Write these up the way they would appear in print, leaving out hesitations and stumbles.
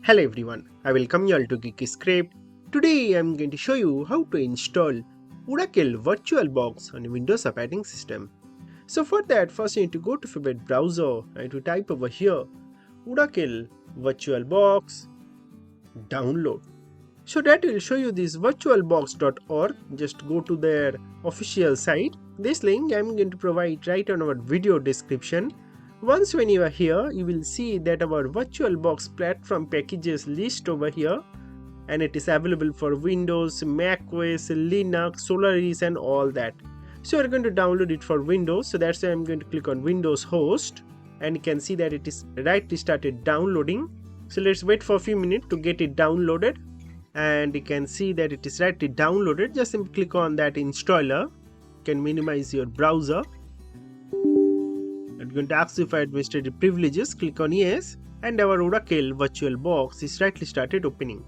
Hello everyone, I welcome you all to Geeky Script. Today I am going to show you how to install Oracle VirtualBox on Windows operating system. So for that, first you need to go to favorite browser and to type over here Oracle VirtualBox download. So that will show you this virtualbox.org. Just go to their official site. This link I am going to provide right on our video description. Once when you are here, you will see that our VirtualBox platform packages list over here, and it is available for Windows, macOS, Linux, Solaris and all that. So we are going to download it for Windows, so that's why I'm going to click on Windows host, and you can see that it is rightly started downloading. So let's wait for a few minutes to get it downloaded, and you can see that it is rightly downloaded. Just simply click on that installer. You can minimize your browser. I'm going to ask you for administrative privileges. Click on yes, and our Oracle VirtualBox is rightly started opening.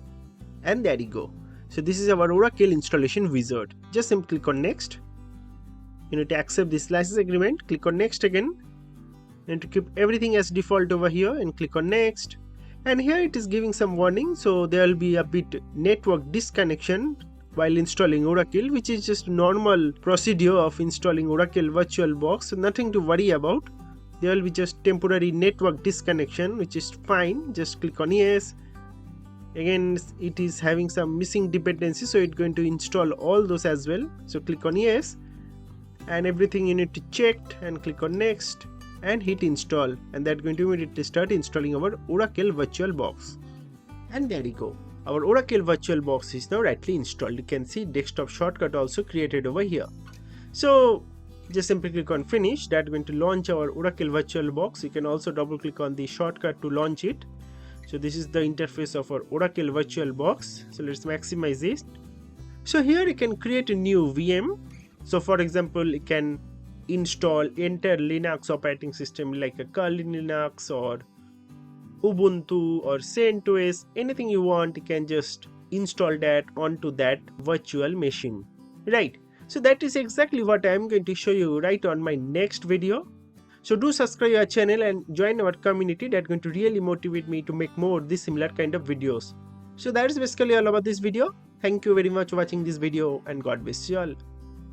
And there you go. So this is our Oracle installation wizard. Just simply click on next. You need to accept this license agreement. Click on next again. And to keep everything as default over here, and click on next. And here it is giving some warning. So there will be a bit network disconnection while installing Oracle, which is just normal procedure of installing Oracle VirtualBox. So nothing to worry about. There will be just temporary network disconnection, which is fine. Just click on yes. Again, it is having some missing dependencies, so it's going to install all those as well. So click on yes, and everything you need to check, and click on next and hit install, and that's going to immediately start installing our Oracle VirtualBox. And there you go. Our Oracle VirtualBox is now rightly installed. You can see desktop shortcut also created over here. So just simply click on finish. That's going to launch our Oracle VirtualBox. You can also double click on the shortcut to launch it. So this is the interface of our Oracle VirtualBox. So let's maximize this. So here you can create a new VM. So for example, you can install entire Linux operating system like a Kali Linux or Ubuntu or CentOS. Anything you want, you can just install that onto that virtual machine. Right. So that is exactly what I am going to show you right on my next video. So do subscribe our channel and join our community. That's going to really motivate me to make more this similar kind of videos. So that is basically all about this video. Thank you very much for watching this video, and God bless you all.